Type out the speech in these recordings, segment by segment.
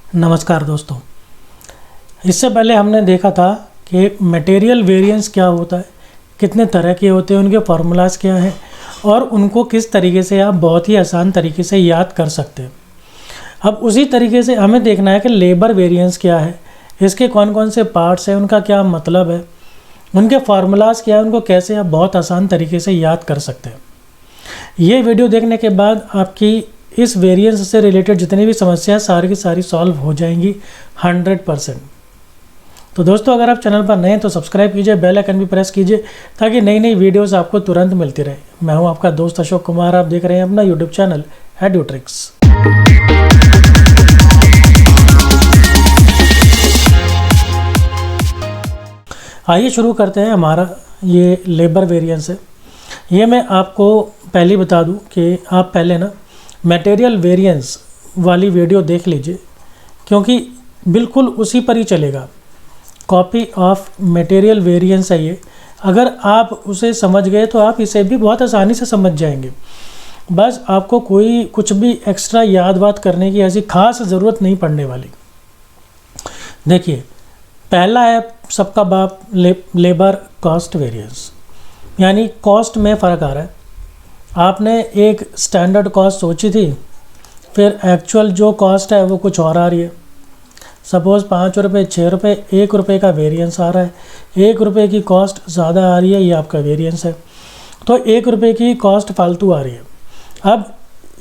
नमस्कार दोस्तों। इससे पहले हमने देखा था कि मटेरियल वेरिएंस क्या होता है, कितने तरह के होते हैं, उनके फार्मूलाज क्या हैं और उनको किस तरीके से आप बहुत ही आसान तरीके से याद कर सकते हैं। अब उसी तरीके से हमें देखना है कि लेबर वेरिएंस क्या है, इसके कौन कौन से पार्ट्स हैं, उनका क्या मतलब है, उनके फार्मूलाज क्या है, उनको कैसे आप बहुत आसान तरीके से याद कर सकते हैं। ये वीडियो देखने के बाद आपकी इस वेरिएंस से रिलेटेड जितनी भी समस्या सारी की सारी सॉल्व हो जाएंगी 100%। तो दोस्तों, अगर आप चैनल पर नए हैं तो सब्सक्राइब कीजिए, बेल आइकन भी प्रेस कीजिए ताकि नई नई वीडियोस आपको तुरंत मिलती रहे। मैं हूं आपका दोस्त अशोक कुमार, आप देख रहे हैं अपना यूट्यूब चैनल एडुट्रिक्स। आइए शुरू करते हैं। हमारा ये लेबर वेरिएंस है। ये मैं आपको पहले बता दूं कि आप पहले ना मटेरियल वेरिएंस वाली वीडियो देख लीजिए, क्योंकि बिल्कुल उसी पर ही चलेगा। कॉपी ऑफ मटेरियल वेरिएंस है ये। अगर आप उसे समझ गए तो आप इसे भी बहुत आसानी से समझ जाएंगे। बस आपको कोई कुछ भी एक्स्ट्रा याद बात करने की ऐसी खास ज़रूरत नहीं पड़ने वाली। देखिए, पहला है सबका बाप लेबर कॉस्ट वेरिएंस, यानी कॉस्ट में फ़र्क आ रहा है। आपने एक स्टैंडर्ड कॉस्ट सोची थी, फिर एक्चुअल जो कॉस्ट है वो कुछ और आ रही है। सपोज़ 5 रुपये, 6 रुपये, 1 रुपये का वेरिएंस आ रहा है। 1 रुपये की कॉस्ट ज़्यादा आ रही है, ये आपका वेरिएंस है। तो 1 रुपये की कॉस्ट फालतू आ रही है। अब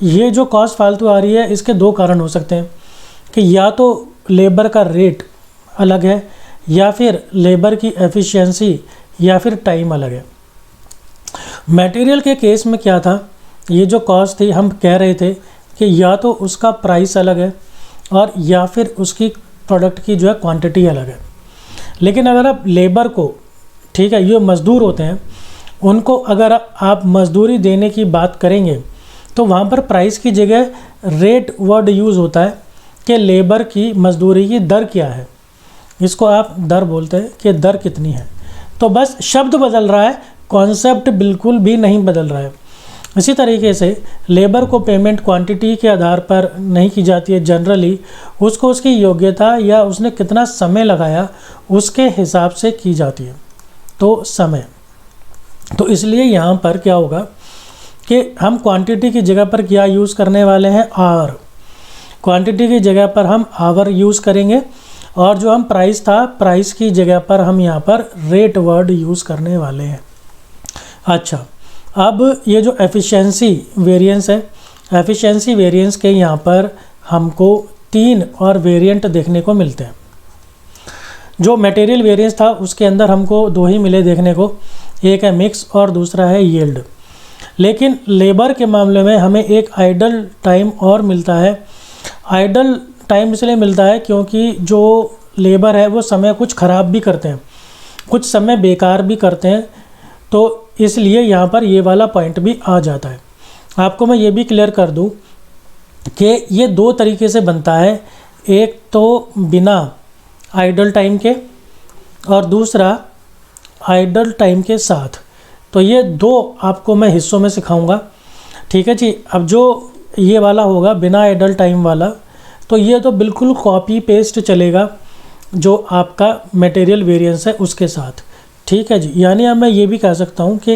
ये जो कॉस्ट फालतू आ रही है, इसके दो कारण हो सकते हैं कि या तो लेबर का रेट अलग है, या फिर लेबर की एफिशिएंसी, या फिर टाइम अलग है। मटेरियल के केस में क्या था, ये जो कॉस्ट थी हम कह रहे थे कि या तो उसका प्राइस अलग है और या फिर उसकी प्रोडक्ट की जो है क्वांटिटी अलग है। लेकिन अगर आप लेबर को, ठीक है, ये मज़दूर होते हैं, उनको अगर आप मज़दूरी देने की बात करेंगे तो वहाँ पर प्राइस की जगह रेट वर्ड यूज़ होता है कि लेबर की मज़दूरी की दर क्या है। इसको आप दर बोलते हैं कि दर कितनी है। तो बस शब्द बदल रहा है, कॉन्सेप्ट बिल्कुल भी नहीं बदल रहा है। इसी तरीके से लेबर को पेमेंट क्वांटिटी के आधार पर नहीं की जाती है। जनरली उसको उसकी योग्यता या उसने कितना समय लगाया उसके हिसाब से की जाती है। तो समय, तो इसलिए यहाँ पर क्या होगा कि हम क्वांटिटी की जगह पर क्या यूज़ करने वाले हैं, आवर। क्वांटिटी की जगह पर हम आवर यूज़ करेंगे, और जो हम प्राइस था, प्राइस की जगह पर हम यहाँ पर रेट वर्ड यूज़ करने वाले हैं। अच्छा, अब ये जो एफिशिएंसी वेरिएंस है, एफिशिएंसी वेरिएंस के यहाँ पर हमको 3 और वेरिएंट देखने को मिलते हैं। जो मटेरियल वेरिएंस था उसके अंदर हमको 2 ही मिले देखने को, एक है मिक्स और दूसरा है यील्ड। लेकिन लेबर के मामले में हमें एक आइडल टाइम और मिलता है। आइडल टाइम इसलिए मिलता है क्योंकि जो लेबर है वो समय कुछ ख़राब भी करते हैं, कुछ समय बेकार भी करते हैं, तो इसलिए यहाँ पर ये वाला पॉइंट भी आ जाता है। आपको मैं ये भी क्लियर कर दूँ कि ये 2 तरीके से बनता है, एक तो बिना आइडल टाइम के और दूसरा आइडल टाइम के साथ। तो ये 2 आपको मैं हिस्सों में सिखाऊंगा, ठीक है जी। अब जो ये वाला होगा बिना आइडल टाइम वाला, तो ये तो बिल्कुल कॉपी पेस्ट चलेगा जो आपका मटेरियल वेरिएंस है उसके साथ, ठीक है जी। यानी अब मैं ये भी कह सकता हूँ कि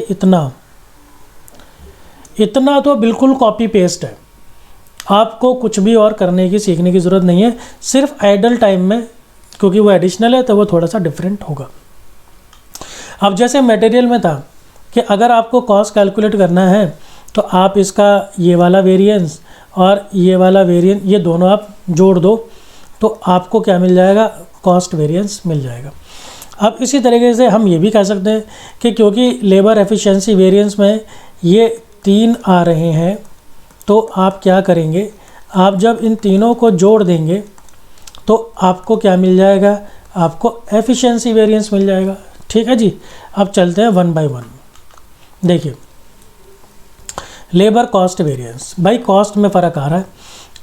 इतना तो बिल्कुल कॉपी पेस्ट है, आपको कुछ भी और करने की, सीखने की ज़रूरत नहीं है। सिर्फ आइडल टाइम में, क्योंकि वो एडिशनल है तो वो थोड़ा सा डिफरेंट होगा। अब जैसे मटेरियल में था कि अगर आपको कॉस्ट कैलकुलेट करना है तो आप इसका ये वाला वेरिएंस और ये वाला वेरिएंस, ये दोनों आप जोड़ दो तो आपको क्या मिल जाएगा, कॉस्ट वेरिएंस मिल जाएगा। अब इसी तरीके से हम ये भी कह सकते हैं कि क्योंकि लेबर एफिशिएंसी वेरिएंस में ये 3 आ रहे हैं, तो आप क्या करेंगे, आप जब इन तीनों को जोड़ देंगे तो आपको क्या मिल जाएगा, आपको एफिशिएंसी वेरिएंस मिल जाएगा, ठीक है जी। अब चलते हैं 1 बाय 1। देखिए, लेबर कॉस्ट वेरिएंस, भाई कॉस्ट में फ़र्क आ रहा है।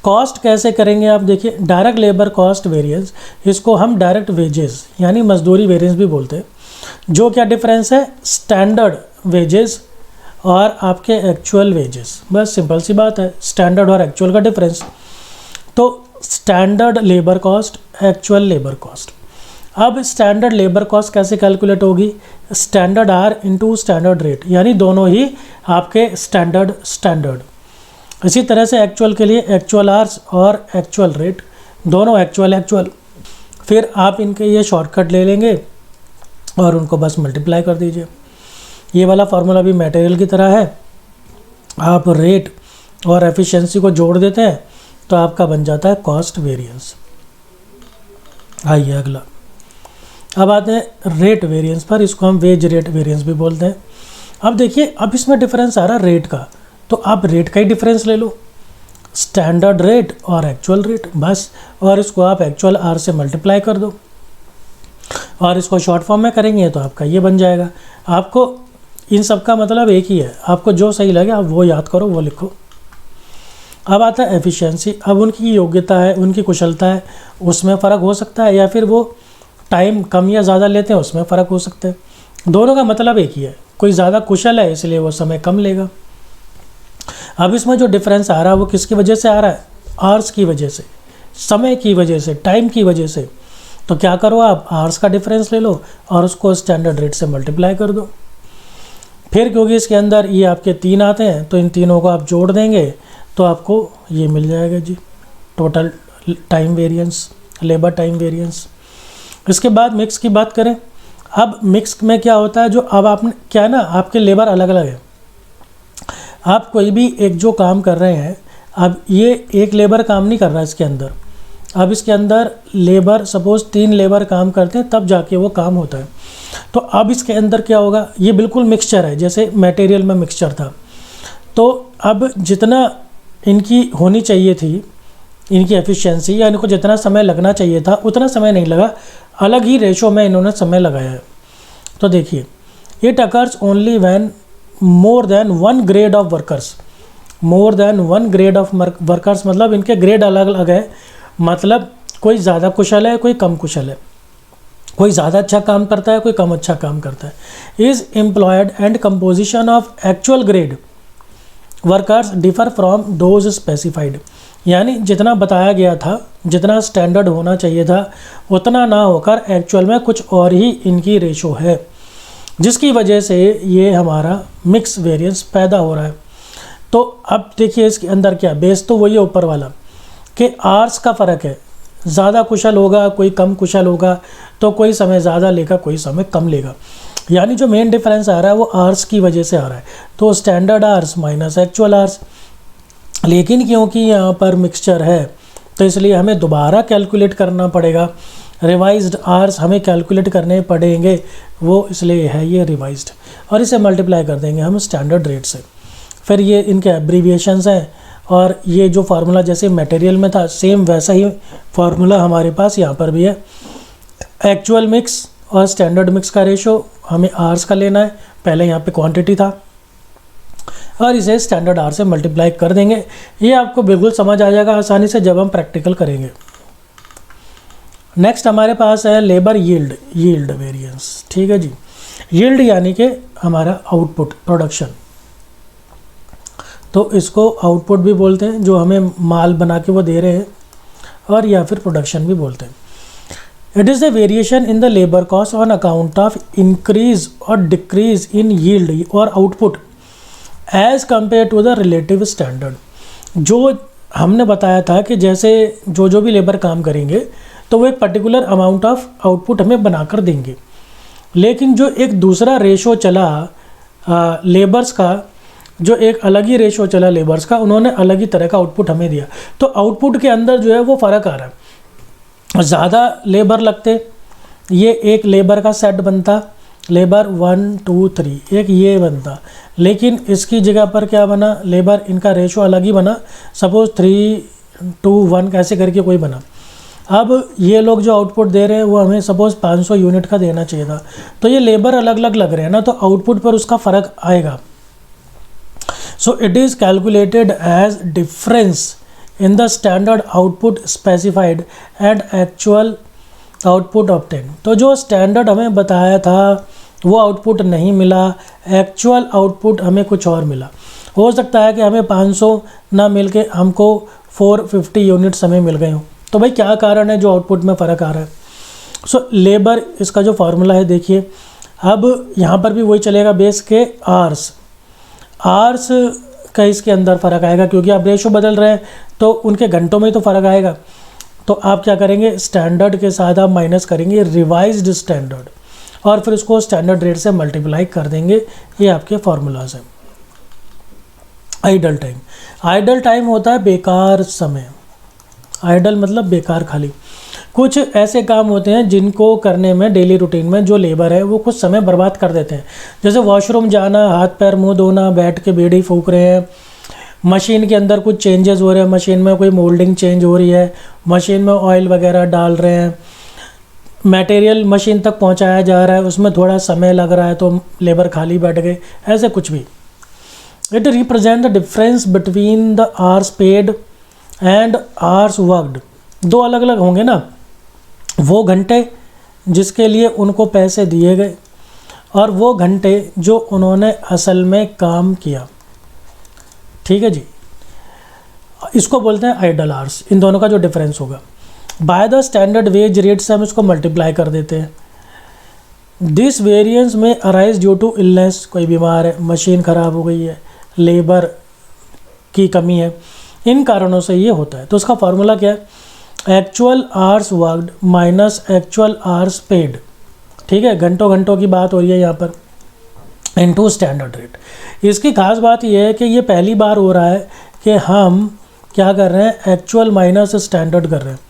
कॉस्ट कैसे करेंगे आप देखिए, डायरेक्ट लेबर कॉस्ट वेरिएंस, इसको हम डायरेक्ट वेजेस यानी मजदूरी वेरिएंस भी बोलते हैं। जो क्या डिफरेंस है, स्टैंडर्ड वेजेस और आपके एक्चुअल वेजेस, बस सिंपल सी बात है, स्टैंडर्ड और एक्चुअल का डिफरेंस। तो standard labour cost, actual labour cost. अब स्टैंडर्ड लेबर कॉस्ट कैसे कैलकुलेट होगी, standard hours into standard rate, यानी दोनों ही आपके स्टैंडर्ड। इसी तरह से एक्चुअल के लिए एक्चुअल आर्स और एक्चुअल रेट, दोनों एक्चुअल। फिर आप इनके ये शॉर्टकट ले लेंगे और उनको बस मल्टीप्लाई कर दीजिए। ये वाला फार्मूला भी मटेरियल की तरह है, आप रेट और एफिशिएंसी को जोड़ देते हैं तो आपका बन जाता है कॉस्ट वेरिएंस। आइए अगला, अब आते हैं रेट वेरिएंस पर, इसको हम वेज रेट वेरिएंस भी बोलते हैं। अब देखिए, अब इसमें डिफरेंस आ रहा है रेट का, तो आप रेट का ही डिफरेंस ले लो, स्टैंडर्ड रेट और एक्चुअल रेट बस, और इसको आप एक्चुअल आर से मल्टीप्लाई कर दो और इसको शॉर्ट फॉर्म में करेंगे तो आपका ये बन जाएगा। आपको इन सब का मतलब एक ही है, आपको जो सही लगे आप वो याद करो, वो लिखो। अब आता है एफिशिएंसी। अब उनकी योग्यता है, उनकी कुशलता है, उसमें फ़र्क हो सकता है, या फिर वो टाइम कम या ज़्यादा लेते हैं उसमें फ़र्क हो सकता है। दोनों का मतलब एक ही है, कोई ज़्यादा कुशल है इसलिए वो समय कम लेगा। अब इसमें जो डिफरेंस आ रहा है वो किसकी वजह से आ रहा है, आवर्स की वजह से, समय की वजह से, टाइम की वजह से। तो क्या करो, आप आवर्स का डिफरेंस ले लो और उसको स्टैंडर्ड रेट से मल्टीप्लाई कर दो। फिर क्योंकि इसके अंदर ये आपके 3 आते हैं तो इन तीनों को आप जोड़ देंगे तो आपको ये मिल जाएगा जी, total time variance, labour time variance. इसके बाद मिक्स की बात करें। अब मिक्स में क्या होता है, जो अब आपने क्या ना, आपके लेबर अलग अलग है। आप कोई भी एक जो काम कर रहे हैं, अब ये एक लेबर काम नहीं कर रहा है इसके अंदर, अब इसके अंदर लेबर सपोज़ 3 लेबर काम करते हैं तब जाके वो काम होता है। तो अब इसके अंदर क्या होगा, ये बिल्कुल मिक्सचर है, जैसे मटेरियल में मिक्सचर था। तो अब जितना इनकी होनी चाहिए थी, इनकी एफिशिएंसी, या इनको जितना समय लगना चाहिए था उतना समय नहीं लगा, अलग ही रेशो में इन्होंने समय लगाया है। तो देखिए, it occurs only when more than 1 grade of workers, more than 1 grade of workers, मतलब इनके ग्रेड अलग अलग है, मतलब कोई ज़्यादा कुशल है, कोई कम कुशल है, कोई ज़्यादा अच्छा काम करता है, कोई कम अच्छा काम करता है। Is employed and composition of actual grade workers differ from those specified, यानी जितना बताया गया था, जितना स्टैंडर्ड होना चाहिए था उतना ना होकर एक्चुअल में कुछ और ही इनकी रेशो है, जिसकी वजह से ये हमारा मिक्स वेरिएंस पैदा हो रहा है। तो अब देखिए इसके अंदर क्या, बेस तो वही है ऊपर वाला कि आर्स का फ़र्क है, ज़्यादा कुशल होगा, कोई कम कुशल होगा, तो कोई समय ज़्यादा लेगा, कोई समय कम लेगा, यानी जो मेन डिफरेंस आ रहा है वो आर्स की वजह से आ रहा है। तो standard hours minus actual hours, लेकिन क्योंकि यहाँ पर मिक्सचर है तो इसलिए हमें दोबारा कैलकुलेट करना पड़ेगा, रिवाइज्ड आर्स हमें कैलकुलेट करने पड़ेंगे, वो इसलिए है ये रिवाइज्ड, और इसे मल्टीप्लाई कर देंगे हम स्टैंडर्ड रेट से। फिर ये इनके एब्रीविएशंस हैं, और ये जो फार्मूला जैसे मटेरियल में था सेम वैसा ही फार्मूला हमारे पास यहाँ पर भी है। एक्चुअल मिक्स और स्टैंडर्ड मिक्स का रेशो हमें आर्स का लेना है, पहले यहाँ पे क्वांटिटी था, और इसे स्टैंडर्ड आर से मल्टीप्लाई कर देंगे। ये आपको बिल्कुल समझ आ जाएगा आसानी से जब हम प्रैक्टिकल करेंगे। नेक्स्ट हमारे पास है लेबर यील्ड वेरिएंस, ठीक है जी। यील्ड यानी कि हमारा आउटपुट, प्रोडक्शन, तो इसको आउटपुट भी बोलते हैं, जो हमें माल बना के वो दे रहे हैं, और या फिर प्रोडक्शन भी बोलते हैं। It is the variation in the labour cost on account of increase और डिक्रीज इन यील्ड और output as compare to the relative standard. जो हमने बताया था कि जैसे जो भी लेबर काम करेंगे तो वो एक पर्टिकुलर अमाउंट ऑफ आउटपुट हमें बनाकर देंगे, लेकिन जो एक दूसरा रेशो चला लेबर्स का, जो एक अलग ही रेशो चला लेबर्स का, उन्होंने अलग ही तरह का आउटपुट हमें दिया। तो आउटपुट के अंदर जो है वो फ़र्क आ रहा है, ज़्यादा लेबर लगते, ये एक लेबर का सेट बनता, लेबर 1 2 3 एक ये बनता, लेकिन इसकी जगह पर क्या बना, लेबर इनका रेशो अलग ही बना, सपोज़ 3 2 1 कैसे करके कोई बना। अब ये लोग जो आउटपुट दे रहे हैं वो हमें सपोज़ 500 यूनिट का देना चाहिए था, तो ये लेबर अलग अलग लग रहे हैं ना, तो आउटपुट पर उसका फ़र्क आएगा। So it is calculated age difference in the standard output specified and actual output obtain. तो जो स्टैंडर्ड हमें बताया था वो आउटपुट नहीं मिला, एक्चुअल आउटपुट हमें कुछ और मिला। हो सकता है कि हमें 500 ना मिल के हमको 450 यूनिट्स हमें मिल गए हों, तो भाई क्या कारण है जो आउटपुट में फ़र्क आ रहा है? सो लेबर इसका जो फार्मूला है देखिए, अब यहाँ पर भी वही चलेगा, बेस के आर्स का इसके अंदर फ़र्क आएगा, क्योंकि आप रेशो बदल रहे हैं तो उनके घंटों में ही तो फ़र्क आएगा। तो आप क्या करेंगे, स्टैंडर्ड के साथ आप माइनस करेंगे रिवाइज्ड स्टैंडर्ड, और फिर उसको स्टैंडर्ड रेट से मल्टीप्लाई कर देंगे। ये आपके फार्मूलाज हैं। आइडल टाइम होता है बेकार समय। आइडल मतलब बेकार, खाली। कुछ ऐसे काम होते हैं जिनको करने में डेली रूटीन में जो लेबर है वो कुछ समय बर्बाद कर देते हैं, जैसे वॉशरूम जाना, हाथ पैर मुंह धोना, बैठ के बीड़ी फूंक रहे हैं, मशीन के अंदर कुछ चेंजेस हो रहे हैं, मशीन में कोई मोल्डिंग चेंज हो रही है, मशीन में ऑयल वगैरह डाल रहे हैं, मटेरियल मशीन तक पहुंचाया जा रहा है, उसमें थोड़ा समय लग रहा है तो लेबर खाली बैठ गए, ऐसे कुछ भी। It represent the difference between the hours paid and hours worked. दो अलग अलग होंगे ना, वो घंटे जिसके लिए उनको पैसे दिए गए और वो घंटे जो उन्होंने असल में काम किया। ठीक है जी, इसको बोलते हैं आइडल आवर्स। इन दोनों का जो डिफरेंस होगा, by the standard wage rate से हम इसको मल्टीप्लाई कर देते हैं। दिस वेरिएंस में अराइज ड्यू टू इलनेस, कोई बीमार है, मशीन ख़राब हो गई है, लेबर की कमी है, इन कारणों से ये होता है। तो उसका फार्मूला क्या है, actual hours worked minus actual hours paid. ठीक है, घंटों की बात हो रही है यहाँ पर, इनटू स्टैंडर्ड रेट। इसकी खास बात यह है कि ये पहली बार हो रहा है कि हम क्या कर रहे हैं, एक्चुअल माइनस स्टैंडर्ड कर रहे हैं।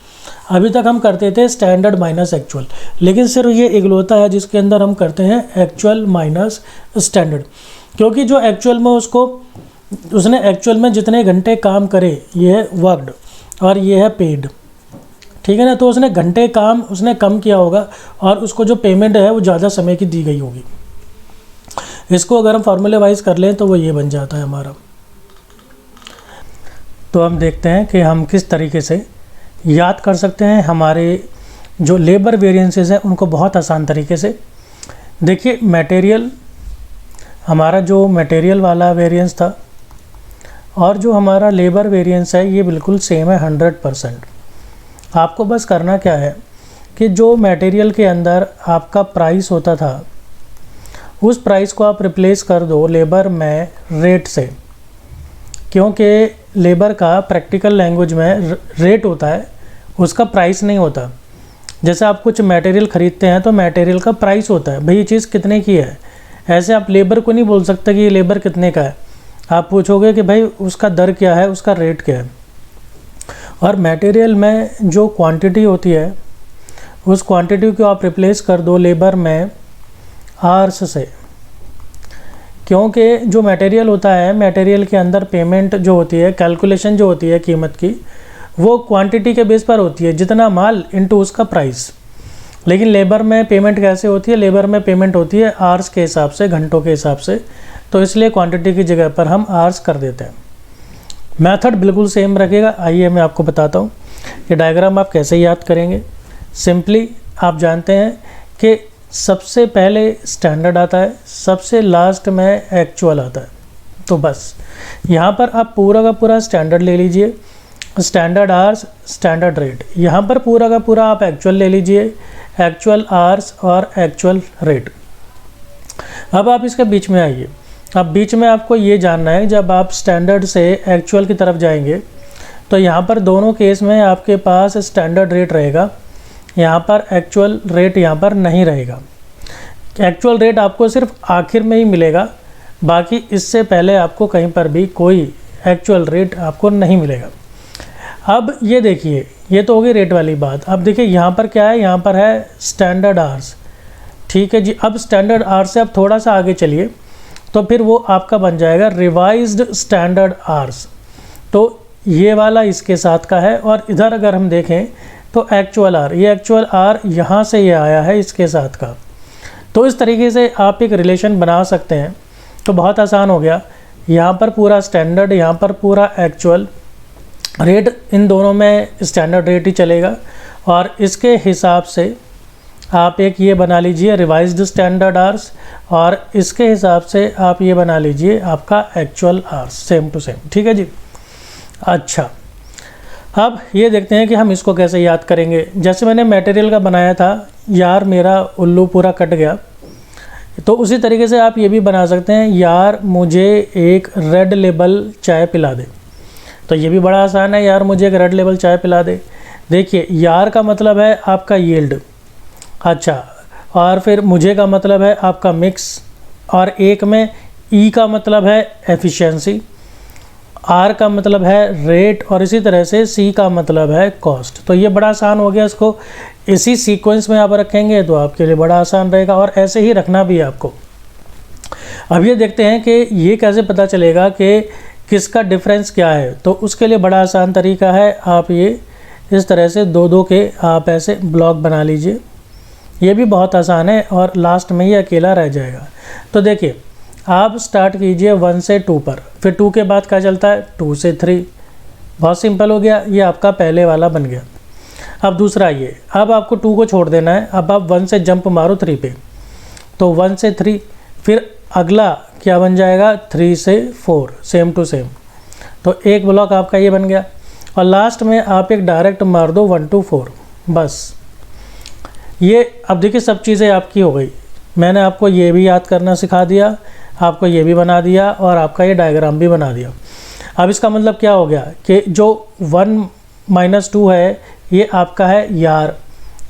अभी तक हम करते थे स्टैंडर्ड माइनस एक्चुअल, लेकिन सिर्फ ये इकलौता है जिसके अंदर हम करते हैं एक्चुअल माइनस स्टैंडर्ड, क्योंकि जो एक्चुअल में उसने एक्चुअल में जितने घंटे काम करे ये है वर्कड और ये है पेड। ठीक है ना, तो उसने घंटे काम उसने कम किया होगा और उसको जो पेमेंट है वो ज़्यादा समय की दी गई होगी। इसको अगर हम फार्मूले वाइज कर लें तो वो ये बन जाता है हमारा। तो हम देखते हैं कि हम किस तरीके से याद कर सकते हैं हमारे जो लेबर वेरिएंसेस हैं उनको बहुत आसान तरीके से। देखिए, मटेरियल, हमारा जो मटेरियल वाला वेरिएंस था और जो हमारा लेबर वेरिएंस है ये बिल्कुल सेम है 100%। आपको बस करना क्या है कि जो मटेरियल के अंदर आपका प्राइस होता था उस प्राइस को आप रिप्लेस कर दो लेबर में रेट से, क्योंकि लेबर का प्रैक्टिकल लैंग्वेज में रेट होता है, उसका प्राइस नहीं होता। जैसे आप कुछ मटेरियल ख़रीदते हैं तो मटेरियल का प्राइस होता है, भाई ये चीज़ कितने की है। ऐसे आप लेबर को नहीं बोल सकते कि ये लेबर कितने का है, आप पूछोगे कि भाई उसका दर क्या है, उसका रेट क्या है। और मटेरियल में जो क्वांटिटी होती है उस क्वांटिटी को आप रिप्लेस कर दो लेबर में आवर्स से, क्योंकि जो मटेरियल होता है, मटेरियल के अंदर पेमेंट जो होती है, कैलकुलेशन जो होती है कीमत की, वो क्वांटिटी के बेस पर होती है, जितना माल इनटू उसका प्राइस। लेकिन लेबर में पेमेंट कैसे होती है, लेबर में पेमेंट होती है आवर्स के हिसाब से, घंटों के हिसाब से, तो इसलिए क्वांटिटी की जगह पर हम आवर्स कर देते हैं। मेथड बिल्कुल सेम रखेगा। आइए मैं आपको बताता हूँ ये डायग्राम आप कैसे याद करेंगे। सिंपली आप जानते हैं कि सबसे पहले स्टैंडर्ड आता है, सबसे लास्ट में एक्चुअल आता है। तो बस यहाँ पर आप पूरा का पूरा स्टैंडर्ड ले लीजिए, स्टैंडर्ड आवर्स, स्टैंडर्ड रेट। यहाँ पर पूरा का पूरा आप एक्चुअल ले लीजिए, एक्चुअल आवर्स और एक्चुअल रेट। अब आप इसके बीच में आइए। अब बीच में आपको ये जानना है, जब आप स्टैंडर्ड से एक्चुअल की तरफ जाएंगे तो यहाँ पर दोनों केस में आपके पास स्टैंडर्ड रेट रहेगा, यहाँ पर एक्चुअल रेट यहाँ पर नहीं रहेगा। एक्चुअल रेट आपको सिर्फ आखिर में ही मिलेगा, बाकी इससे पहले आपको कहीं पर भी कोई एक्चुअल रेट आपको नहीं मिलेगा। अब ये देखिए, ये तो हो गई रेट वाली बात। अब देखिए यहाँ पर क्या है, यहाँ पर है स्टैंडर्ड आवर्स। ठीक है जी, अब स्टैंडर्ड आवर्स से आप थोड़ा सा आगे चलिए तो फिर वो आपका बन जाएगा रिवाइज्ड स्टैंडर्ड आवर्स। तो ये वाला इसके साथ का है, और इधर अगर हम देखें तो एक्चुअल आर, ये एक्चुअल आर यहाँ से ये आया है इसके साथ का। तो इस तरीके से आप एक रिलेशन बना सकते हैं। तो बहुत आसान हो गया, यहाँ पर पूरा स्टैंडर्ड, यहाँ पर पूरा एक्चुअल रेट, इन दोनों में स्टैंडर्ड रेट ही चलेगा। और इसके हिसाब से आप एक ये बना लीजिए रिवाइज्ड स्टैंडर्ड आवर्स, और इसके हिसाब से आप ये बना लीजिए आपका actual hours, same to same. ठीक है जी। अच्छा, अब ये देखते हैं कि हम इसको कैसे याद करेंगे। जैसे मैंने मटेरियल का बनाया था, यार मेरा उल्लू पूरा कट गया, तो उसी तरीके से आप ये भी बना सकते हैं, यार मुझे एक रेड लेबल चाय पिला दे। तो ये भी बड़ा आसान है, यार मुझे एक रेड लेबल चाय पिला दे। देखिए यार का मतलब है आपका यील्ड, अच्छा, और फिर मुझे का मतलब है आपका मिक्स, और एक में ई का मतलब है एफिशिएंसी, आर का मतलब है रेट, और इसी तरह से सी का मतलब है कॉस्ट। तो ये बड़ा आसान हो गया, इसको इसी सीक्वेंस में आप रखेंगे तो आपके लिए बड़ा आसान रहेगा, और ऐसे ही रखना भी है आपको। अब ये देखते हैं कि ये कैसे पता चलेगा कि किसका डिफरेंस क्या है। तो उसके लिए बड़ा आसान तरीका है, आप ये इस तरह से दो दो के आप ऐसे ब्लॉक बना लीजिए। ये भी बहुत आसान है, और लास्ट में ये अकेला रह जाएगा। तो देखिए आप स्टार्ट कीजिए 1 से 2 पर, फिर 2 के बाद क्या चलता है 2 से 3। बहुत सिंपल हो गया, ये आपका पहले वाला बन गया। अब दूसरा ये, अब आपको 2 को छोड़ देना है, अब आप 1 से जंप मारो 3 पे, तो 1 से 3, फिर अगला क्या बन जाएगा 3 से 4, सेम टू सेम। तो एक ब्लॉक आपका ये बन गया, और लास्ट में आप एक डायरेक्ट मार दो 1 to 4, बस। ये अब देखिए सब चीज़ें आपकी हो गई। मैंने आपको ये भी याद करना सिखा दिया, आपको ये भी बना दिया, और आपका ये डायग्राम भी बना दिया। अब इसका मतलब क्या हो गया कि जो 1 - 2 है ये आपका है यार,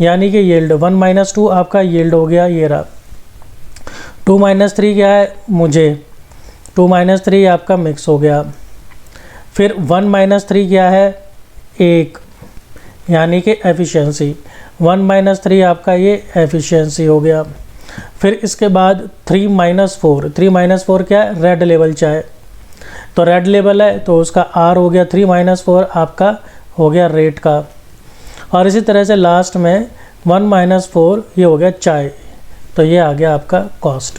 यानी कि यील्ड। 1 - 2 आपका यील्ड हो गया, ये रहा। 2 - 3 क्या है मुझे, 2 - 3 आपका मिक्स हो गया। फिर 1 - 3 क्या है 1, यानी कि एफिशिएंसी। 1 - 3 आपका ये एफिशिएंसी हो गया। फिर इसके बाद 3 - 4, 3 - 4 क्या है रेड लेबल चाय, तो रेड लेबल है तो उसका आर हो गया। 3 - 4 आपका हो गया रेट का, और इसी तरह से लास्ट में 1 - 4 ये हो गया चाय, तो ये आ गया आपका कॉस्ट।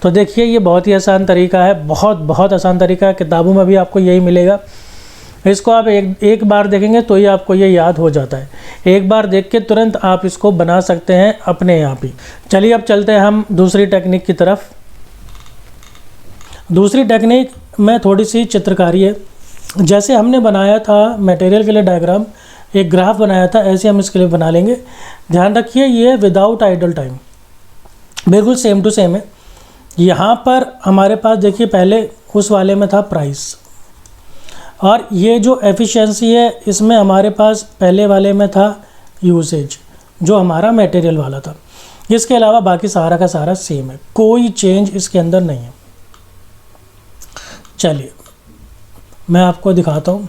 तो देखिए ये बहुत ही आसान तरीका है, बहुत आसान तरीका है, किताबों में भी आपको यही मिलेगा। इसको आप एक बार देखेंगे तो ही आपको ये याद हो जाता है, एक बार देख के तुरंत आप इसको बना सकते हैं अपने आप ही। चलिए अब चलते हैं हम दूसरी टेक्निक की तरफ। दूसरी टेक्निक में थोड़ी सी चित्रकारी है। जैसे हमने बनाया था मटेरियल के लिए डायग्राम, एक ग्राफ बनाया था, ऐसे हम इसके लिए बना लेंगे। ध्यान रखिए ये विदाउट आइडल टाइम, बिल्कुल सेम टू सेम है। यहाँ पर हमारे पास देखिए पहले उस वाले में था प्राइस, और ये जो एफिशिएंसी है इसमें हमारे पास पहले वाले में था यूसेज, जो हमारा मटेरियल वाला था। इसके अलावा बाकी सारा का सारा सेम है, कोई चेंज इसके अंदर नहीं है। चलिए मैं आपको दिखाता हूँ,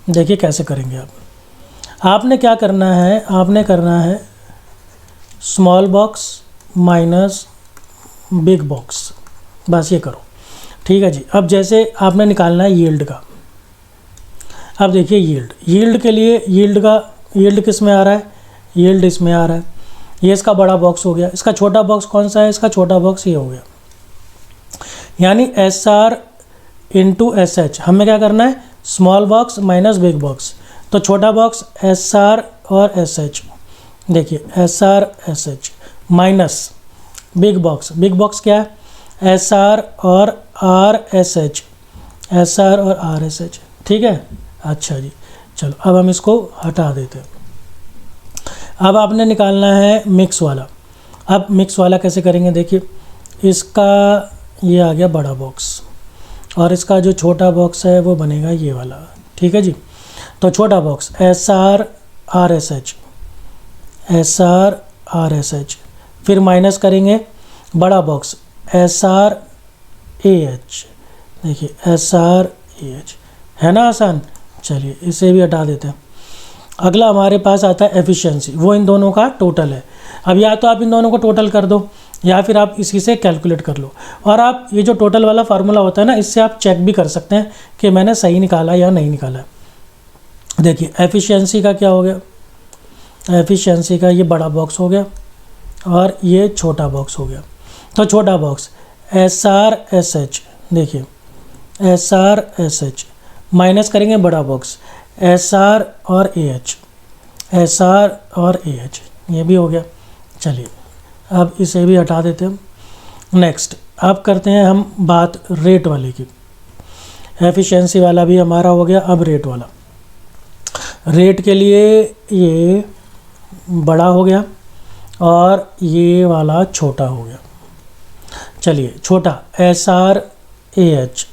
देखिए कैसे करेंगे आप। आपने क्या करना है, आपने करना है small box minus big box, बस ये करो, ठीक है जी। अब जैसे आपने निकालना है यील्ड का। अब देखिए यील्ड के लिए यील्ड किस में आ रहा है, यील्ड इसमें आ रहा है। ये इसका बड़ा बॉक्स हो गया, इसका छोटा बॉक्स कौन सा है, इसका छोटा बॉक्स ये हो गया। यानी SR × SH हमें क्या करना है small box minus big box, तो छोटा बॉक्स SR और SH, देखिए SR SH minus big box क्या है SR और RSH, SR और RSH, ठीक है। अच्छा जी चलो अब हम इसको हटा देते हैं। अब आपने निकालना है मिक्स वाला। अब मिक्स वाला कैसे करेंगे, देखिए इसका ये आ गया बड़ा बॉक्स, और इसका जो छोटा बॉक्स है वो बनेगा ये वाला, ठीक है जी। तो छोटा बॉक्स SR RSH, फिर माइनस करेंगे बड़ा बॉक्स SR AH, देखिए SR AH, है ना आसान। चलिए इसे भी हटा देते हैं। अगला हमारे पास आता है एफिशिएंसी, वो इन दोनों का टोटल है। अब या तो आप इन दोनों को टोटल कर दो, या फिर आप इसी से कैलकुलेट कर लो। और आप ये जो टोटल वाला फार्मूला होता है ना, इससे आप चेक भी कर सकते हैं कि मैंने सही निकाला या नहीं निकाला। देखिए एफिशिएंसी का क्या हो गया, एफिशिएंसी का ये बड़ा बॉक्स हो गया और ये छोटा बॉक्स हो गया। तो छोटा बॉक्स SR SH, देखिए SR SH माइनस करेंगे बड़ा बॉक्स SR और AH, SR और AH, ये भी हो गया। चलिए अब इसे भी हटा देते हैं। नेक्स्ट अब करते हैं हम बात रेट वाले की। एफिशिएंसी वाला भी हमारा हो गया, अब रेट वाला। रेट के लिए ये बड़ा हो गया और ये वाला छोटा हो गया। चलिए छोटा SRAH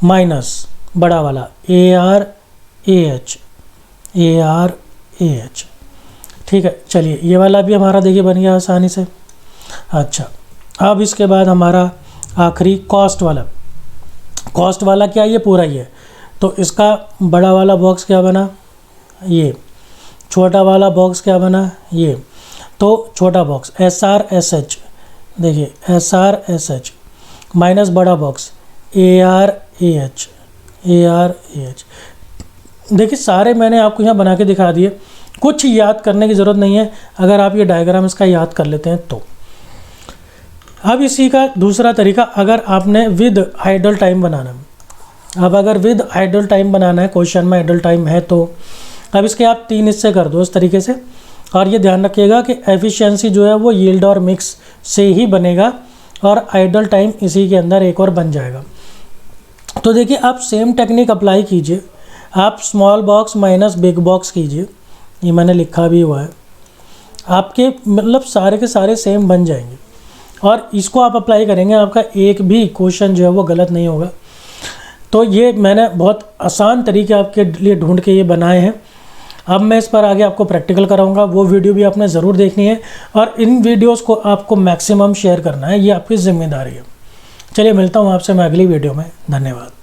माइनस बड़ा वाला ARAH। ठीक है, चलिए ये वाला भी हमारा देखिए बन गया आसानी से। अच्छा, अब इसके बाद हमारा आखिरी कॉस्ट वाला क्या, ये पूरा ही है, तो इसका बड़ा वाला बॉक्स क्या बना, ये छोटा वाला बॉक्स क्या बना, ये। तो छोटा बॉक्स SRSH, देखिए SRSH माइनस बड़ा बॉक्स ARAH। देखिए सारे मैंने आपको यहाँ बना के दिखा दिए, कुछ याद करने की ज़रूरत नहीं है अगर आप ये डायग्राम इसका याद कर लेते हैं तो। अब इसी का दूसरा तरीका, अगर आपने विद आइडल टाइम बनाना है, अब अगर विद आइडल टाइम बनाना है, क्वेश्चन में आइडल टाइम है, तो अब इसके आप 3 हिस्से कर दो इस तरीके से। और ये ध्यान रखिएगा कि एफिशिएंसी जो है वो यील्ड और मिक्स से ही बनेगा और आइडल टाइम इसी के अंदर एक और बन जाएगा। तो देखिए आप सेम टेक्निक अप्लाई कीजिए, आप small box minus big box कीजिए, ये मैंने लिखा भी हुआ है, आपके मतलब सारे के सारे सेम बन जाएंगे और इसको आप अप्लाई करेंगे, आपका एक भी क्वेश्चन जो है वो गलत नहीं होगा। तो ये मैंने बहुत आसान तरीके आपके लिए ढूंढ के ये बनाए हैं। अब मैं इस पर आगे आपको प्रैक्टिकल कराऊंगा, वो वीडियो भी आपने ज़रूर देखनी है और इन वीडियोस को आपको मैक्सिमम शेयर करना है, ये आपकी जिम्मेदारी है। चलिए मिलता हूँ आपसे मैं अगली वीडियो में, धन्यवाद।